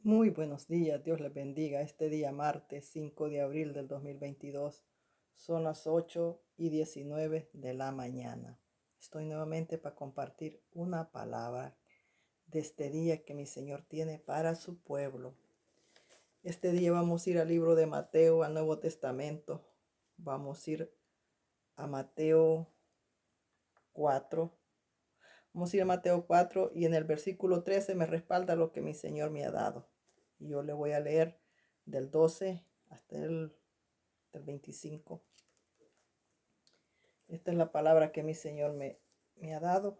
Muy buenos días, Dios les bendiga. Este día martes 5 de abril del 2022 son las 8:19 de la mañana. Estoy nuevamente para compartir una palabra de este día que mi Señor tiene para su pueblo. Este día vamos a ir al libro de Mateo, al Nuevo Testamento. Vamos a ir a Mateo 4. Vamos a ir a Mateo 4 y en el versículo 13 me respalda lo que mi Señor me ha dado. Y yo le voy a leer del 12 hasta del 25. Esta es la palabra que mi Señor me ha dado.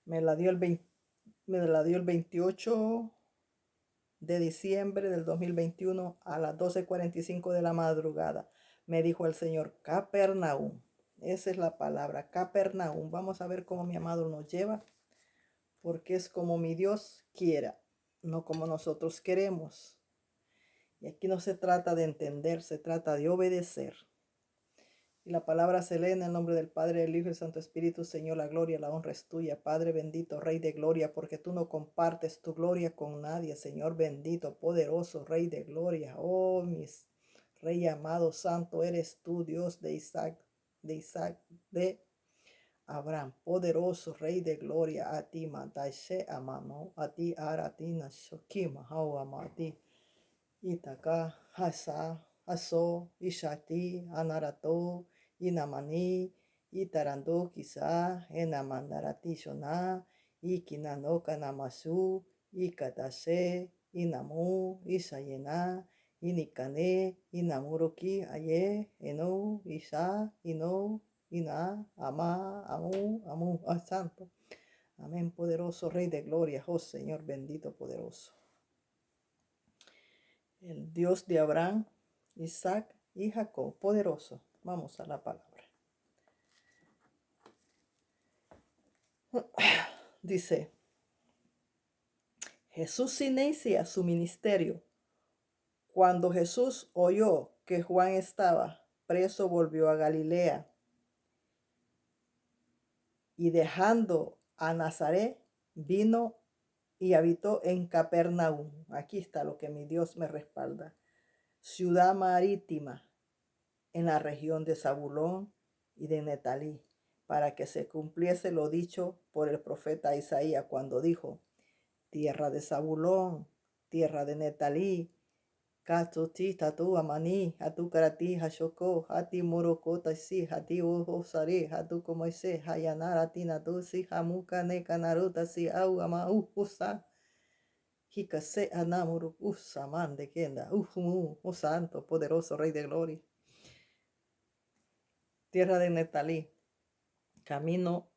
Me la dio el 28 de diciembre del 2021 a las 12:45 de la madrugada. Me dijo el Señor, Capernaum. Esa es la palabra, Capernaum. Vamos a ver cómo mi amado nos lleva, porque es como mi Dios quiera, no como nosotros queremos. Y aquí no se trata de entender, se trata de obedecer. Y la palabra se lee en el nombre del Padre, del Hijo y del Santo Espíritu. Señor, la gloria, la honra es tuya. Padre bendito, Rey de gloria, porque tú no compartes tu gloria con nadie. Señor bendito, poderoso, Rey de gloria. Oh, mis Rey amado, santo eres tú, Dios de Isaac, de Abraham, poderoso Rey de gloria. A ti, Mataishe, amamo, a ti, Aratina, Shokima, Hawamati. Itaka, Hasa, Aso, Ishati, Anarato, Inamani, Itarando, Kisa, Enamandarati Shona, Ikinanoka Namasu, Ikatase, Inamu, Isayena, Inikane, Inamuroki, Aye, Eno, Isa, Ino, Ina, Ama, Amu, Amu, Santo. Amén, poderoso Rey de gloria, oh Señor bendito, poderoso. El Dios de Abraham, Isaac y Jacob, poderoso. Vamos a la palabra. Dice, Jesús inicia su ministerio. Cuando Jesús oyó que Juan estaba preso, volvió a Galilea y dejando a Nazaret, vino y habitó en Capernaum. Aquí está lo que mi Dios me respalda. Ciudad marítima en la región de Zabulón y de Netalí, para que se cumpliese lo dicho por el profeta Isaías cuando dijo, tierra de Zabulón, tierra de Netalí, Katoti, Tatu, Amaní, Atu Karati, Hashoko, Hati Morokota, Si, Hati Ohosare, Hatu Komoise, Hayanara, Tinatu, Si, Hamuka, Nekanaruta, Si, Au, Amau, Usa, Hikase, Anamuru, Usaman, de Kenda, Uhumu, oh Santo, poderoso Rey de Gloria. Tierra de Netalí, camino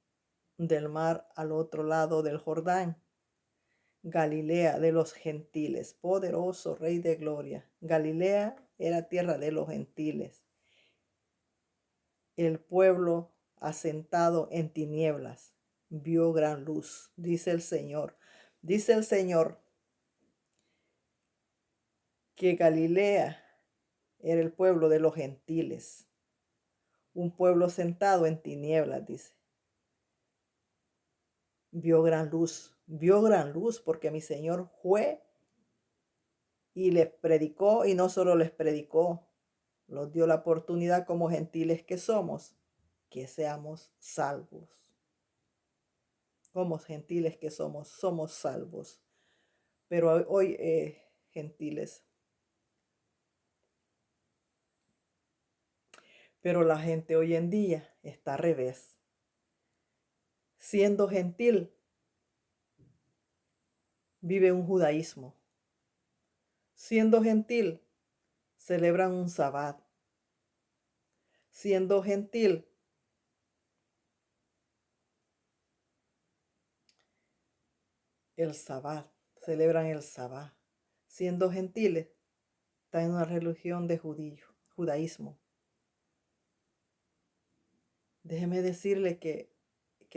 del mar al otro lado del Jordán, Galilea de los gentiles, poderoso Rey de gloria. Galilea era tierra de los gentiles, el pueblo asentado en tinieblas vio gran luz, dice el Señor. Dice el Señor que Galilea era el pueblo de los gentiles, un pueblo sentado en tinieblas, dice. Vio gran luz porque mi Señor fue y les predicó, y no solo les predicó, nos dio la oportunidad como gentiles que somos, que seamos salvos. Como gentiles que somos salvos. Pero hoy, gentiles, pero la gente hoy en día está al revés. Siendo gentil, vive un judaísmo. Siendo gentil, celebran un sabbat. Siendo gentil, el sabbat, celebran el sabbat. Siendo gentiles, están en una religión de judaísmo. Déjeme decirle que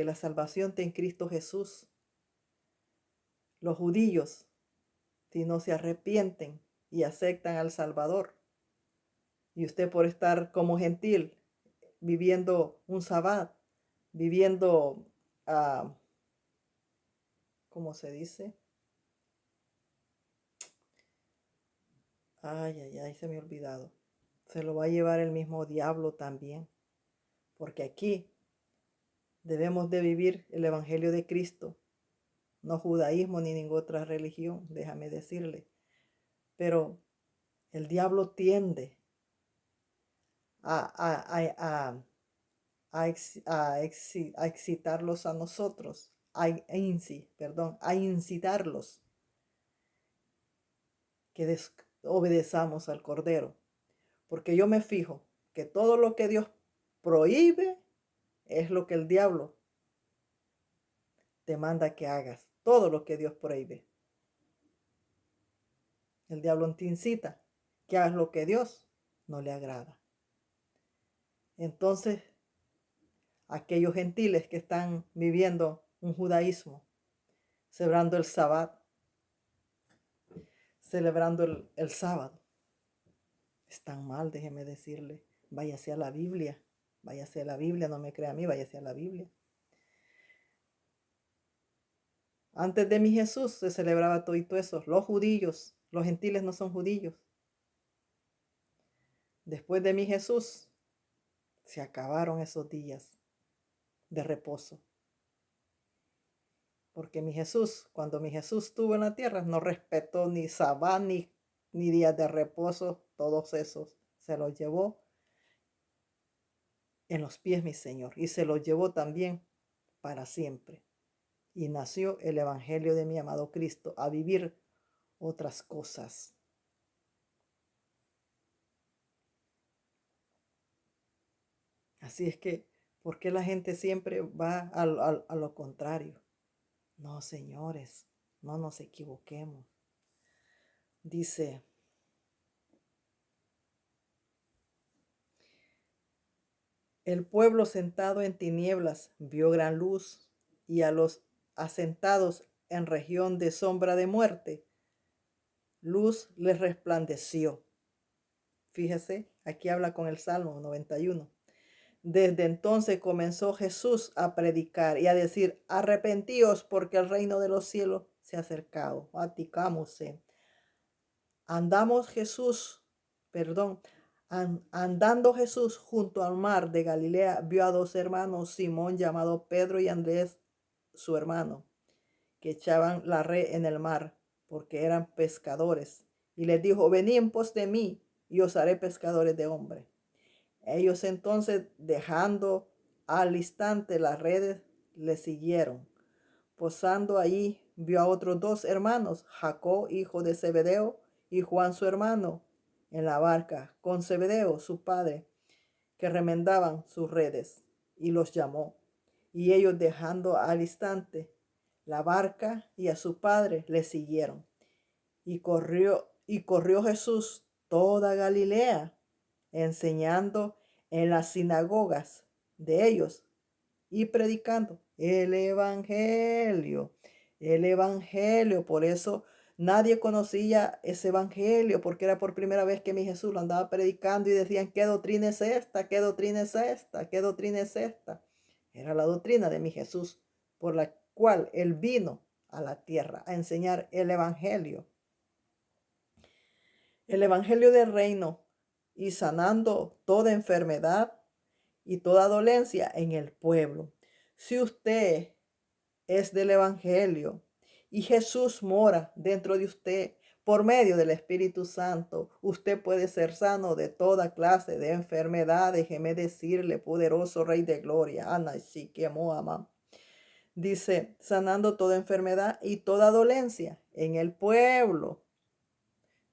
la salvación está en Cristo Jesús. Los judíos, si no se arrepienten y aceptan al Salvador, y usted por estar como gentil, viviendo un sabbat, viviendo, ¿cómo se dice? Ay, ay, ay, se me ha olvidado. Se lo va a llevar el mismo diablo también. Porque aquí debemos de vivir el Evangelio de Cristo. No judaísmo ni ninguna otra religión, déjame decirle. Pero el diablo tiende a, a, a, a, a excitarlos a nosotros, a incitarlos que obedezamos al Cordero. Porque yo me fijo que todo lo que Dios prohíbe es lo que el diablo te manda que hagas. Todo lo que Dios prohíbe. El diablo te incita que hagas lo que Dios no le agrada. Entonces, aquellos gentiles que están viviendo un judaísmo, celebrando el sábado, celebrando el sábado, están mal, déjeme decirle. Váyase a la Biblia, váyase a la Biblia, no me crea a mí, váyase a la Biblia. Antes de mi Jesús se celebraba todo eso. Los judíos, los gentiles no son judíos. Después de mi Jesús se acabaron esos días de reposo. Porque mi Jesús, cuando mi Jesús estuvo en la tierra, no respetó ni sabbat ni días de reposo. Todos esos se los llevó en los pies mi Señor. Y se los llevó también para siempre. Y nació el Evangelio de mi amado Cristo a vivir otras cosas. Así es que, ¿por qué la gente siempre va a lo contrario? No, señores, no nos equivoquemos. Dice, el pueblo sentado en tinieblas vio gran luz, y a los asentados en región de sombra de muerte, luz les resplandeció. Fíjese, aquí habla con el Salmo 91. Desde entonces comenzó Jesús a predicar y a decir, arrepentíos porque el reino de los cielos se ha acercado. Aticámose. Andando Jesús junto al mar de Galilea, vio a dos hermanos, Simón llamado Pedro y Andrés, su hermano, que echaban la red en el mar, porque eran pescadores. Y les dijo, venid en pos de mí, y os haré pescadores de hombres. Ellos entonces, dejando al instante las redes, le siguieron. Posando allí, vio a otros dos hermanos, Jacob, hijo de Zebedeo, y Juan, su hermano, en la barca, con Zebedeo, su padre, que remendaban sus redes, y los llamó. Y ellos, dejando al instante la barca y a su padre, le siguieron. Y corrió Jesús toda Galilea, enseñando en las sinagogas de ellos y predicando el evangelio. El evangelio. Por eso nadie conocía ese evangelio, porque era por primera vez que mi Jesús lo andaba predicando y decían, ¿qué doctrina es esta? ¿Qué doctrina es esta? ¿Qué doctrina es esta? Era la doctrina de mi Jesús, por la cual él vino a la tierra a enseñar el evangelio. El evangelio del reino, y sanando toda enfermedad y toda dolencia en el pueblo. Si usted es del evangelio y Jesús mora dentro de usted por medio del Espíritu Santo, usted puede ser sano de toda clase de enfermedad. Déjeme decirle, poderoso Rey de Gloria, dice, sanando toda enfermedad y toda dolencia en el pueblo.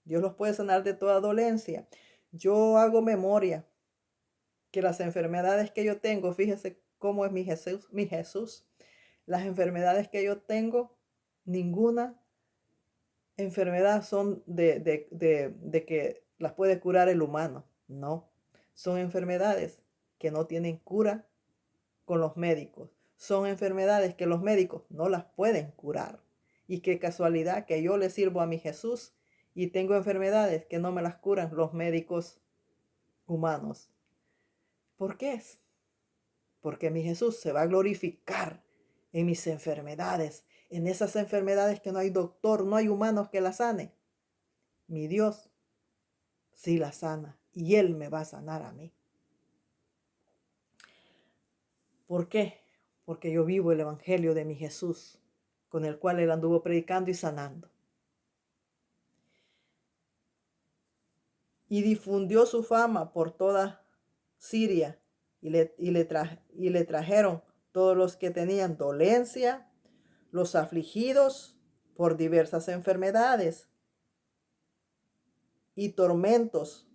Dios los puede sanar de toda dolencia. Yo hago memoria que las enfermedades que yo tengo, fíjese cómo es mi Jesús. Las enfermedades que yo tengo, ninguna enfermedad son de que las puede curar el humano. No, son enfermedades que no tienen cura con los médicos. Son enfermedades que los médicos no las pueden curar. Y qué casualidad que yo le sirvo a mi Jesús y tengo enfermedades que no me las curan los médicos humanos. ¿Por qué es? Porque mi Jesús se va a glorificar en mis enfermedades, en esas enfermedades que no hay doctor, no hay humanos que las sane. Mi Dios sí la sana y Él me va a sanar a mí. ¿Por qué? Porque yo vivo el evangelio de mi Jesús, con el cual Él anduvo predicando y sanando. Y difundió su fama por toda Siria y le trajeron todos los que tenían dolencia, los afligidos por diversas enfermedades y tormentos,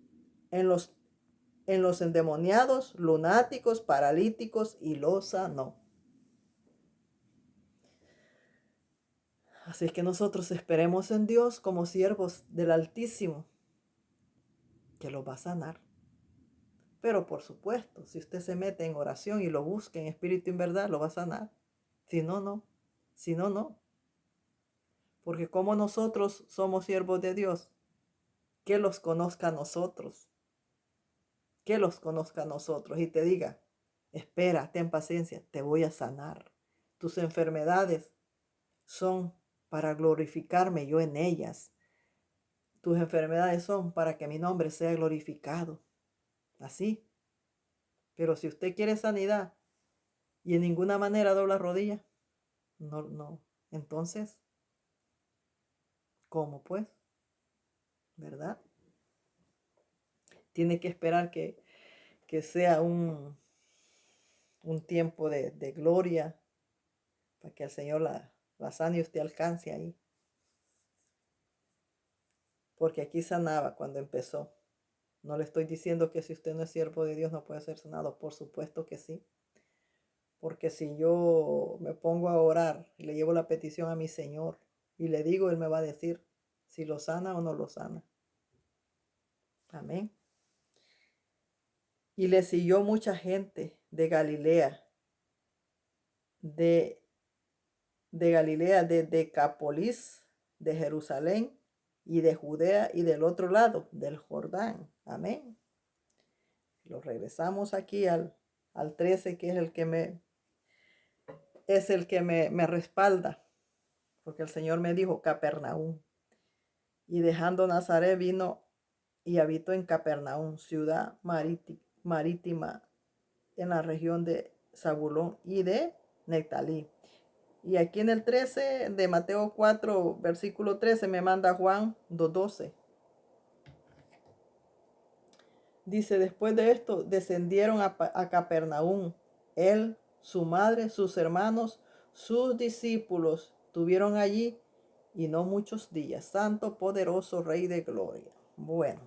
en los endemoniados, lunáticos, paralíticos, y los sanó. Así que nosotros esperemos en Dios como siervos del Altísimo, que los va a sanar. Pero por supuesto, si usted se mete en oración y lo busca en espíritu y en verdad, lo va a sanar. Si no, no. Si no, no. Porque como nosotros somos siervos de Dios, que los conozca a nosotros. Que los conozca a nosotros y te diga, espera, ten paciencia, te voy a sanar. Tus enfermedades son para glorificarme yo en ellas. Tus enfermedades son para que mi nombre sea glorificado. Así. Pero si usted quiere sanidad y en ninguna manera dobla rodilla, no. Entonces, ¿cómo pues? ¿Verdad? Tiene que esperar que sea un tiempo de gloria para que el Señor la sane y usted alcance ahí. Porque aquí sanaba cuando empezó. No le estoy diciendo que si usted no es siervo de Dios no puede ser sanado. Por supuesto que sí. Porque si yo me pongo a orar y le llevo la petición a mi Señor y le digo, Él me va a decir si lo sana o no lo sana. Amén. Y le siguió mucha gente de Galilea, de Galilea, de Decápolis, de Jerusalén y de Judea y del otro lado, del Jordán. Amén. Lo regresamos aquí al 13, que es el que me respalda, porque el Señor me dijo Capernaum. Y dejando Nazaret vino y habitó en Capernaum, ciudad marítima en la región de Zabulón y de Neftalí. Y aquí en el 13 de Mateo 4, versículo 13, me manda Juan 2:12. Dice, después de esto, descendieron a Capernaum. Él, su madre, sus hermanos, sus discípulos, tuvieron allí y no muchos días. Santo, poderoso Rey de gloria. Bueno,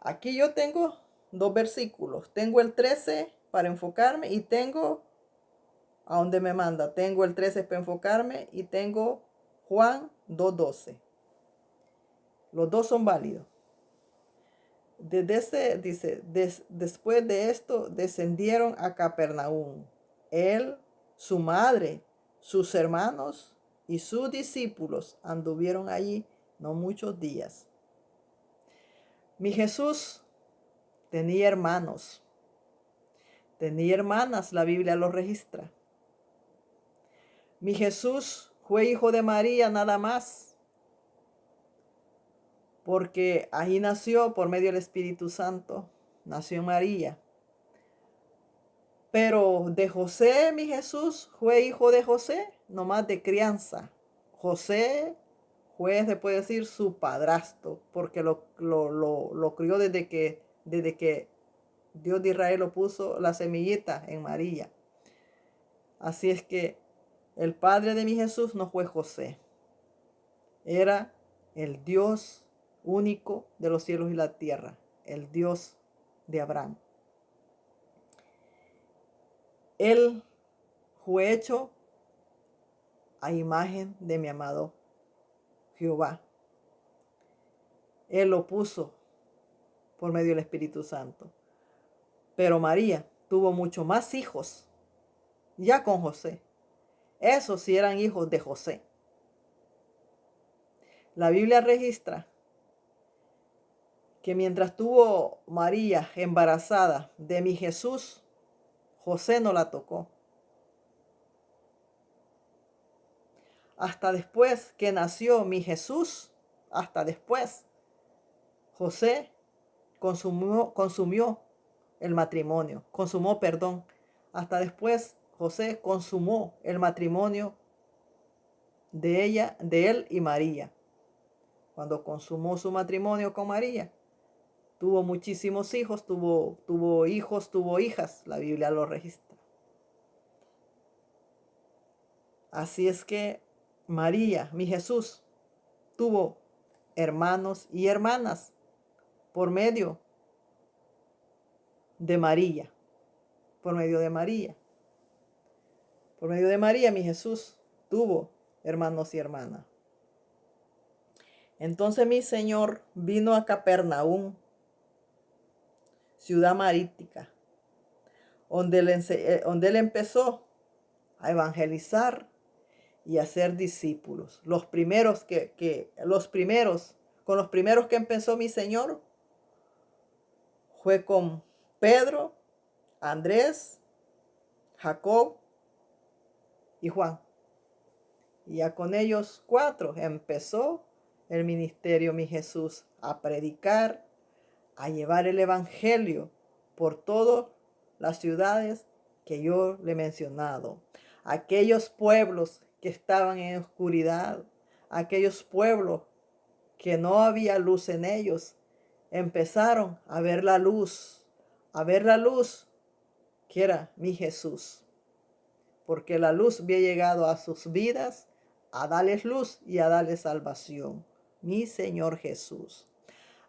aquí yo tengo dos versículos. Tengo el 13 para enfocarme y tengo a donde me manda. Tengo el 13 para enfocarme y tengo Juan 2:12. Los dos son válidos. Dice, después de esto descendieron a Capernaum. Él, su madre, sus hermanos y sus discípulos anduvieron allí no muchos días. Mi Jesús tenía hermanos, tenía hermanas, la Biblia lo registra. Mi Jesús fue hijo de María nada más, porque ahí nació por medio del Espíritu Santo, nació María. Pero de José, mi Jesús fue hijo de José, nomás de crianza. José fue, se puede decir, su padrastro, porque lo crió desde que Dios de Israel lo puso la semillita en María. Así es que el padre de mi Jesús no fue José. Era el Dios único de los cielos y la tierra, el Dios de Abraham. Él fue hecho a imagen de mi amado Jehová. Él lo puso por medio del Espíritu Santo. Pero María tuvo mucho más hijos ya con José. Esos sí eran hijos de José. La Biblia registra que mientras tuvo María embarazada de mi Jesús, José no la tocó. Hasta después que nació mi Jesús, hasta después José consumió el matrimonio, hasta después José consumó el matrimonio de él y María. Cuando consumó su matrimonio con María, tuvo muchísimos hijos, tuvo hijos, tuvo hijas, la Biblia lo registra. Así es que María, mi Jesús, tuvo hermanos y hermanas por medio de María, por medio de María. Por medio de María, mi Jesús tuvo hermanos y hermanas. Entonces mi Señor vino a Capernaum, ciudad marítima, donde él empezó a evangelizar y a hacer discípulos. Con los primeros que empezó mi Señor fue con Pedro, Andrés, Jacob y Juan. Y ya con ellos 4 empezó el ministerio mi Jesús a predicar, a llevar el evangelio por todas las ciudades que yo le he mencionado. Aquellos pueblos que estaban en oscuridad, aquellos pueblos que no había luz en ellos, empezaron a ver la luz que era mi Jesús. Porque la luz había llegado a sus vidas, a darles luz y a darles salvación. Mi Señor Jesús.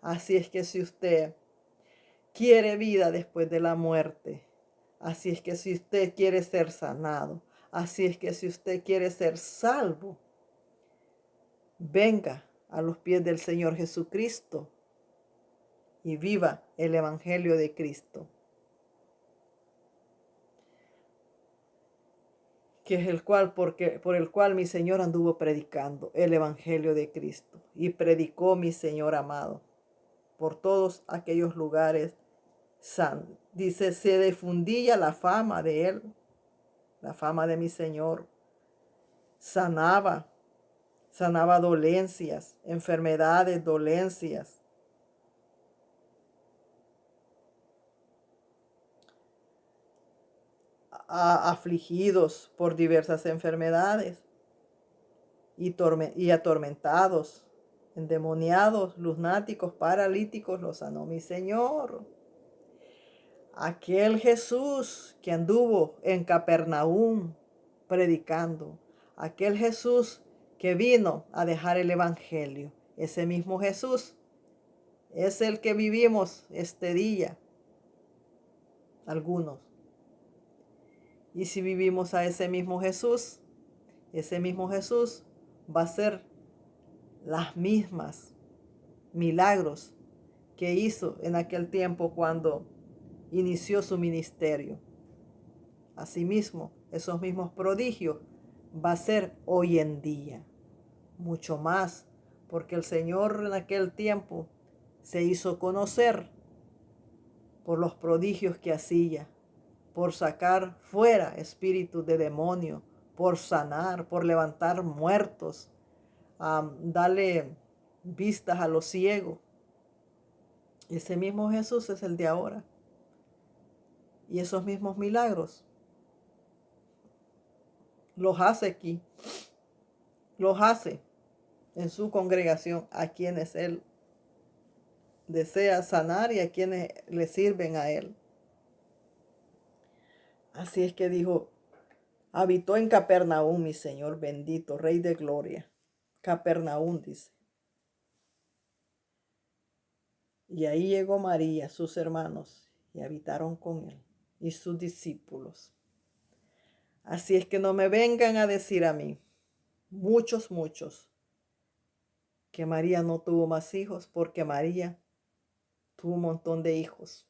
Así es que si usted quiere vida después de la muerte, así es que si usted quiere ser sanado, así es que si usted quiere ser salvo, venga a los pies del Señor Jesucristo y viva el Evangelio de Cristo, que es por el cual mi Señor anduvo predicando el Evangelio de Cristo. Y predicó mi Señor amado por todos aquellos lugares santos. Dice, se difundía la fama de él, la fama de mi Señor. Sanaba dolencias, enfermedades, dolencias. Afligidos por diversas enfermedades y atormentados, endemoniados, lunáticos, paralíticos, los sanó mi Señor. Aquel Jesús que anduvo en Capernaum predicando, aquel Jesús que vino a dejar el evangelio, ese mismo Jesús es el que vivimos este día, algunos. Y si vivimos a ese mismo Jesús va a hacer las mismas milagros que hizo en aquel tiempo cuando inició su ministerio. Asimismo, esos mismos prodigios va a ser hoy en día. Mucho más, porque el Señor en aquel tiempo se hizo conocer por los prodigios que hacía, por sacar fuera espíritus de demonio, por sanar, por levantar muertos, darle vistas a los ciegos. Ese mismo Jesús es el de ahora. Y esos mismos milagros los hace aquí, los hace en su congregación a quienes Él desea sanar y a quienes le sirven a Él. Así es que dijo, habitó en Capernaum mi Señor bendito, Rey de gloria. Capernaum dice. Y ahí llegó María, sus hermanos, y habitaron con Él y sus discípulos. Así es que no me vengan a decir a mí, muchos, que María no tuvo más hijos, porque María tuvo un montón de hijos.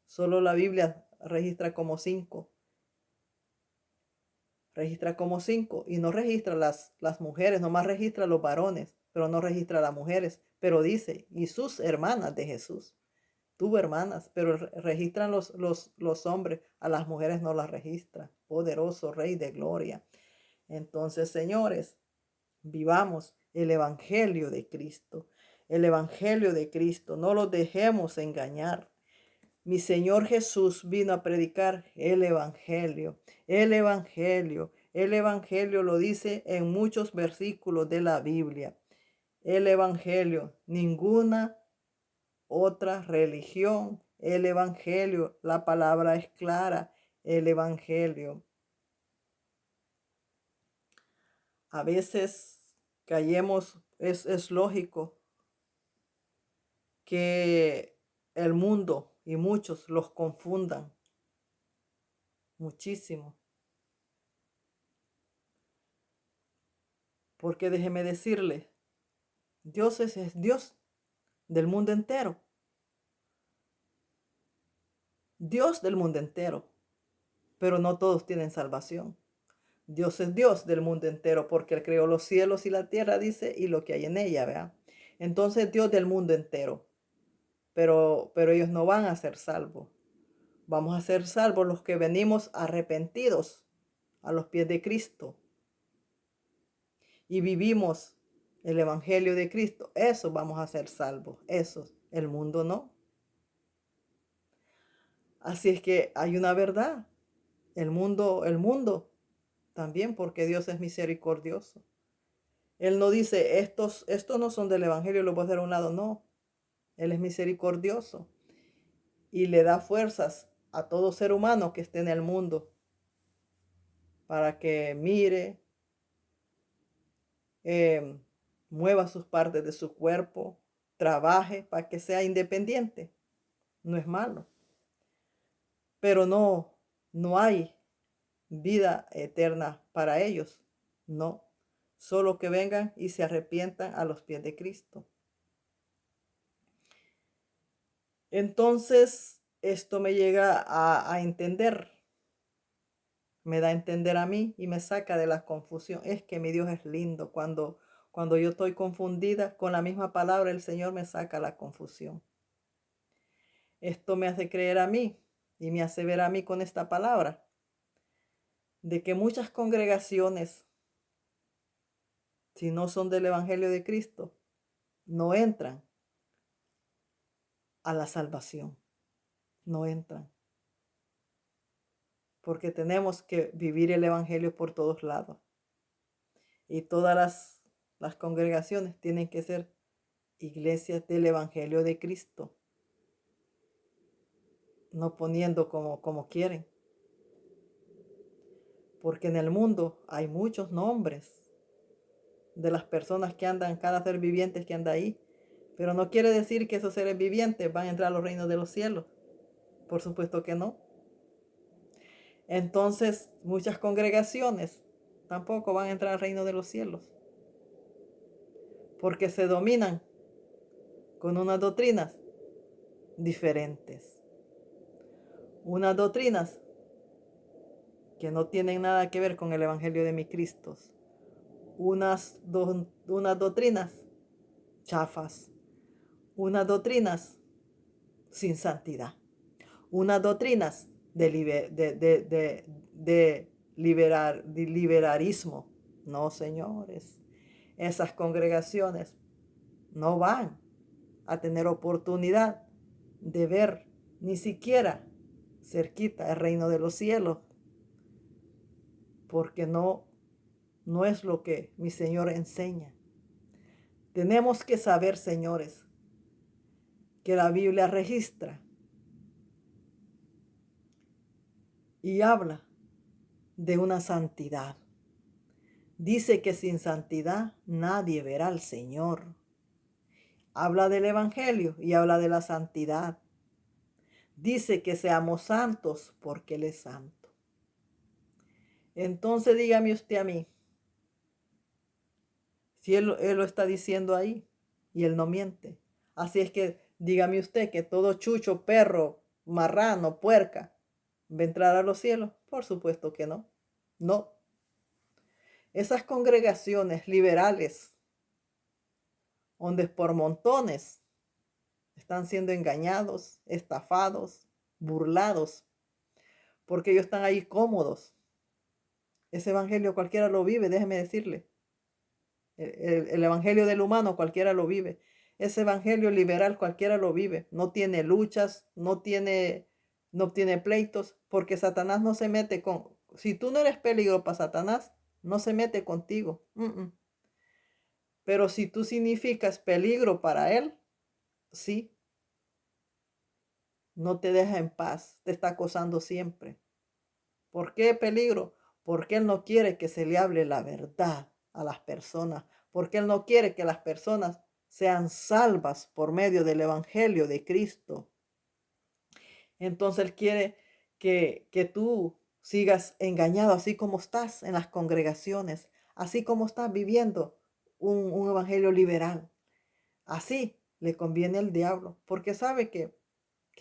Solo la Biblia registra como 5. Registra como 5 y no registra las mujeres, nomás registra los varones, pero no registra las mujeres. Pero dice, y sus hermanas de Jesús. Tuvo hermanas, pero registran los hombres, a las mujeres no las registra. Poderoso Rey de gloria. Entonces, señores, vivamos el Evangelio de Cristo. el evangelio de Cristo. No los dejemos engañar. Mi Señor Jesús vino a predicar el evangelio, el evangelio. El evangelio lo dice en muchos versículos de la Biblia. El evangelio, ninguna otra religión. El evangelio, la palabra es clara. El evangelio. A veces caemos, es lógico que el mundo y muchos los confundan muchísimo. Porque déjeme decirle, Dios es Dios del mundo entero. Dios del mundo entero. Pero no todos tienen salvación. Dios es Dios del mundo entero porque Él creó los cielos y la tierra, dice, y lo que hay en ella, ¿verdad? Entonces Dios del mundo entero. Pero ellos no van a ser salvos. Vamos a ser salvos los que venimos arrepentidos a los pies de Cristo y vivimos el evangelio de Cristo. Eso vamos a ser salvos. Eso, el mundo no. Así es que hay una verdad. El mundo también, porque Dios es misericordioso. Él no dice, estos no son del evangelio, los voy a hacer a un lado. No, Él es misericordioso y le da fuerzas a todo ser humano que esté en el mundo para que mire, mueva sus partes de su cuerpo, trabaje para que sea independiente. No es malo. Pero no hay vida eterna para ellos. No. Solo que vengan y se arrepientan a los pies de Cristo. Entonces, esto me llega a entender. Me da a entender a mí y me saca de la confusión. Es que mi Dios es lindo. Cuando yo estoy confundida con la misma palabra, el Señor me saca la confusión. Esto me hace creer a mí y me hace ver a mí con esta palabra de que muchas congregaciones, si no son del Evangelio de Cristo, no entran a la salvación. No entran. Porque tenemos que vivir el Evangelio por todos lados. Y todas las congregaciones tienen que ser iglesias del Evangelio de Cristo. No poniendo como quieren. Porque en el mundo hay muchos nombres de las personas que andan, cada ser viviente que anda ahí. Pero no quiere decir que esos seres vivientes van a entrar a los reinos de los cielos. Por supuesto que no. Entonces, muchas congregaciones tampoco van a entrar al reino de los cielos. Porque se dominan con unas doctrinas diferentes. Unas doctrinas que no tienen nada que ver con el Evangelio de mi Cristo. Unas doctrinas chafas. Unas doctrinas sin santidad. Unas doctrinas de liberalismo. No, señores. Esas congregaciones no van a tener oportunidad de ver ni siquiera cerquita el reino de los cielos. Porque no es lo que mi Señor enseña. Tenemos que saber, señores, que la Biblia registra y habla de una santidad. Dice que sin santidad nadie verá al Señor. Habla del Evangelio y habla de la santidad. Dice que seamos santos porque Él es santo. Entonces dígame usted a mí, si él lo está diciendo ahí y Él no miente. Así es que dígame usted que todo chucho, perro, marrano, puerca, ¿va a entrar a los cielos? Por supuesto que no. No. Esas congregaciones liberales, donde por montones están siendo engañados, estafados, burlados, porque ellos están ahí cómodos. Ese evangelio cualquiera lo vive, déjeme decirle. El evangelio del humano cualquiera lo vive. Ese evangelio liberal cualquiera lo vive. No tiene luchas, no tiene pleitos, porque Satanás no se mete con... Si tú no eres peligro para Satanás, no se mete contigo. Pero si tú significas peligro para él, sí, no te deja en paz, te está acosando siempre. ¿Por qué peligro? Porque él no quiere que se le hable la verdad a las personas, porque él no quiere que las personas sean salvas por medio del evangelio de Cristo. Entonces él quiere que tú sigas engañado así como estás en las congregaciones, así como estás viviendo un evangelio liberal. Así le conviene al diablo, porque sabe que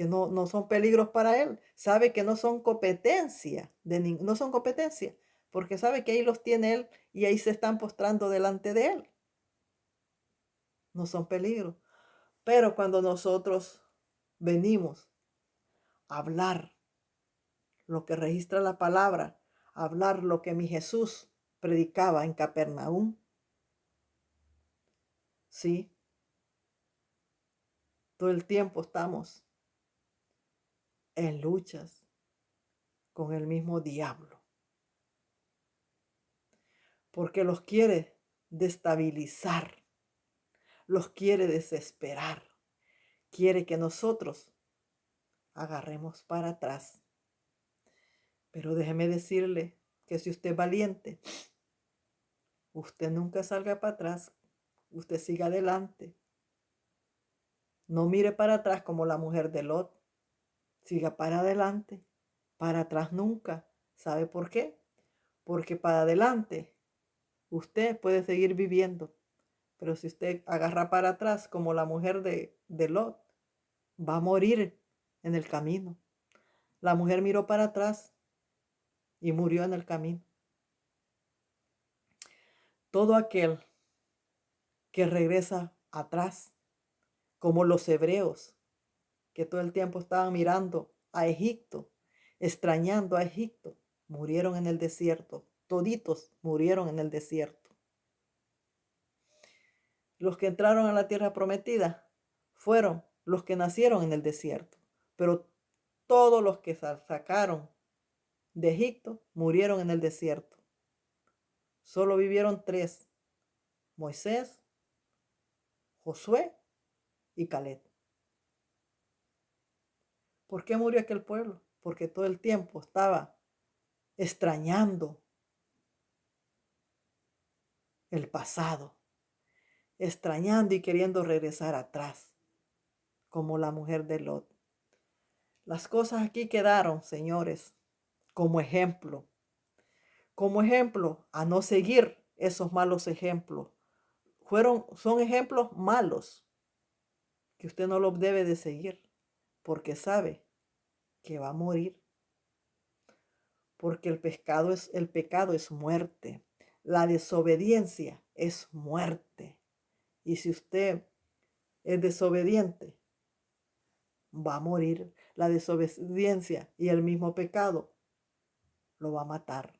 no son peligros para él, sabe que no son competencia, no son competencia, porque sabe que ahí los tiene él y ahí se están postrando delante de él. No son peligros. Pero cuando nosotros venimos a hablar lo que registra la palabra, a hablar lo que mi Jesús predicaba en Capernaum, sí, todo el tiempo estamos en luchas con el mismo diablo, porque los quiere destabilizar, los quiere desesperar, quiere que nosotros agarremos para atrás. Pero déjeme decirle que si usted es valiente, usted nunca salga para atrás, usted siga adelante. No mire para atrás como la mujer de Lot, siga para adelante, para atrás nunca. ¿Sabe por qué? Porque para adelante usted puede seguir viviendo, pero si usted agarra para atrás como la mujer de Lot, va a morir en el camino. La mujer miró para atrás y murió en el camino. Todo aquel que regresa atrás, como los hebreos, que todo el tiempo estaban mirando a Egipto, extrañando a Egipto, murieron en el desierto. Toditos murieron en el desierto. Los que entraron a la tierra prometida fueron los que nacieron en el desierto, pero todos los que sacaron de Egipto murieron en el desierto. Solo vivieron 3: Moisés, Josué y Caleb. ¿Por qué murió aquel pueblo? Porque todo el tiempo estaba extrañando el pasado, extrañando y queriendo regresar atrás, como la mujer de Lot. Las cosas aquí quedaron, señores, como ejemplo a no seguir esos malos ejemplos. Son ejemplos malos que usted no los debe de seguir, porque sabe que va a morir. Porque el pecado es muerte. La desobediencia es muerte. Y si usted es desobediente, va a morir. La desobediencia y el mismo pecado lo va a matar.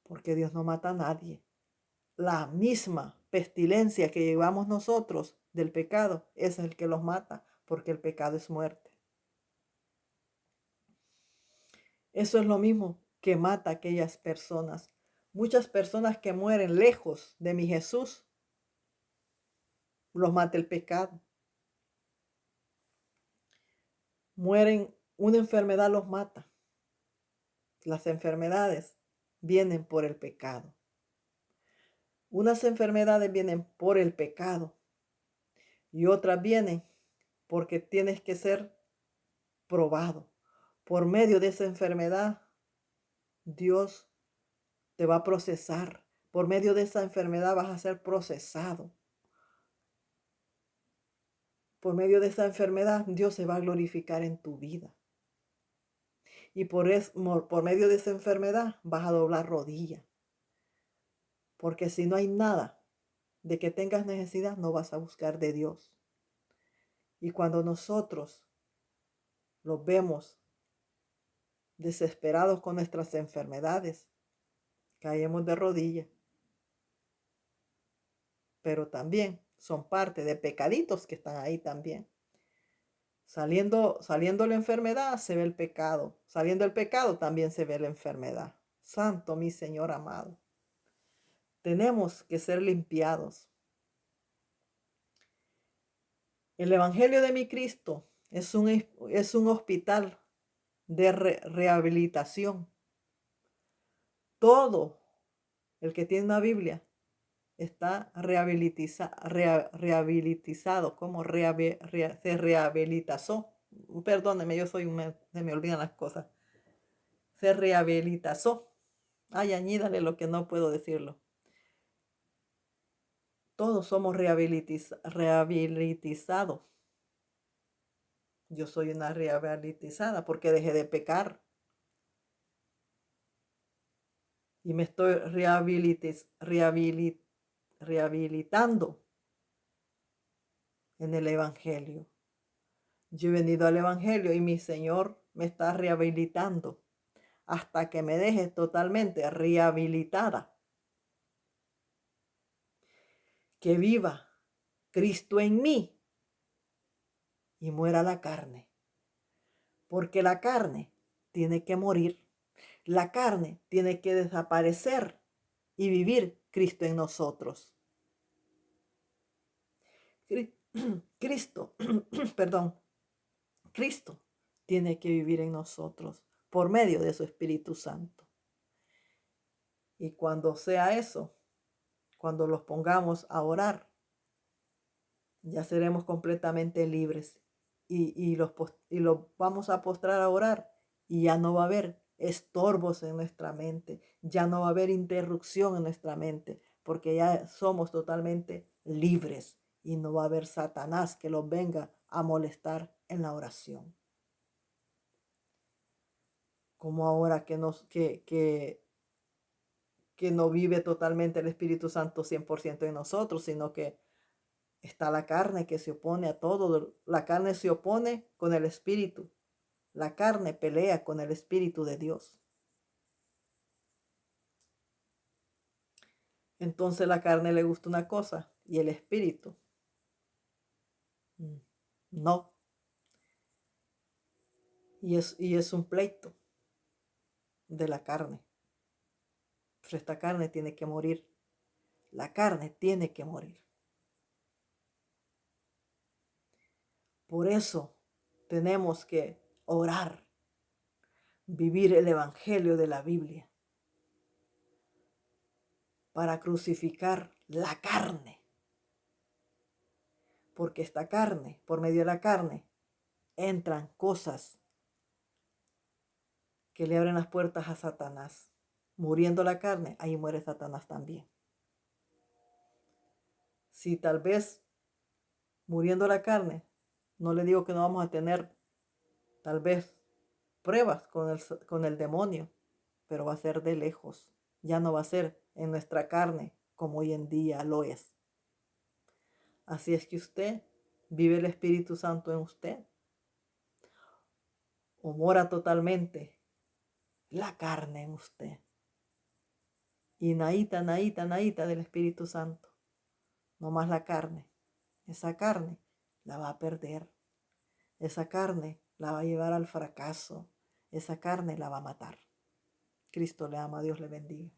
Porque Dios no mata a nadie. La misma pestilencia que llevamos nosotros del pecado es el que los mata, porque el pecado es muerte. Eso es lo mismo que mata a aquellas personas. Muchas personas que mueren lejos de mi Jesús, los mata el pecado. Mueren, una enfermedad los mata. Las enfermedades vienen por el pecado. Unas enfermedades vienen por el pecado y otras vienen porque tienes que ser probado. Por medio de esa enfermedad, Dios te va a procesar. Por medio de esa enfermedad vas a ser procesado. Por medio de esa enfermedad, Dios se va a glorificar en tu vida. Y por medio de esa enfermedad vas a doblar rodilla. Porque si no hay nada de que tengas necesidad, no vas a buscar de Dios. Y cuando nosotros los vemos desesperados con nuestras enfermedades, caemos de rodillas. Pero también son parte de pecaditos que están ahí también. Saliendo la enfermedad, se ve el pecado. Saliendo el pecado, también se ve la enfermedad. Santo mi Señor amado. Tenemos que ser limpiados. El Evangelio de mi Cristo es un hospital de rehabilitación. Todo el que tiene una Biblia está rehabilitizado, como se rehabilitazó. Perdóneme, se me olvidan las cosas. Se rehabilitazó. Ay, añídale lo que no puedo decirlo. Todos somos rehabilitizados. Yo soy una rehabilitizada porque dejé de pecar. Y me estoy rehabilitando en el Evangelio. Yo he venido al Evangelio y mi Señor me está rehabilitando hasta que me deje totalmente rehabilitada. Que viva Cristo en mí y muera la carne. Porque la carne tiene que morir. La carne tiene que desaparecer y vivir Cristo en nosotros. Cristo, perdón, Cristo tiene que vivir en nosotros por medio de su Espíritu Santo. Y cuando sea eso, cuando los pongamos a orar, ya seremos completamente libres y los vamos a postrar a orar y ya no va a haber estorbos en nuestra mente, ya no va a haber interrupción en nuestra mente, porque ya somos totalmente libres y no va a haber Satanás que los venga a molestar en la oración. Como ahora que no vive totalmente el Espíritu Santo 100% en nosotros, sino que está la carne que se opone a todo. La carne se opone con el Espíritu. La carne pelea con el Espíritu de Dios. Entonces la carne le gusta una cosa y el Espíritu no. Y es un pleito de la carne. Pero esta carne tiene que morir. La carne tiene que morir. Por eso tenemos que orar, vivir el Evangelio de la Biblia, para crucificar la carne. Porque esta carne, por medio de la carne, entran cosas que le abren las puertas a Satanás. Muriendo la carne, ahí muere Satanás también. Si tal vez muriendo la carne, no le digo que no vamos a tener tal vez pruebas con el demonio, pero va a ser de lejos. Ya no va a ser en nuestra carne como hoy en día lo es. Así es que usted vive el Espíritu Santo en usted o mora totalmente la carne en usted. Y naíta del Espíritu Santo. No más la carne. Esa carne la va a perder. Esa carne la va a llevar al fracaso. Esa carne la va a matar. Cristo le ama, Dios le bendiga.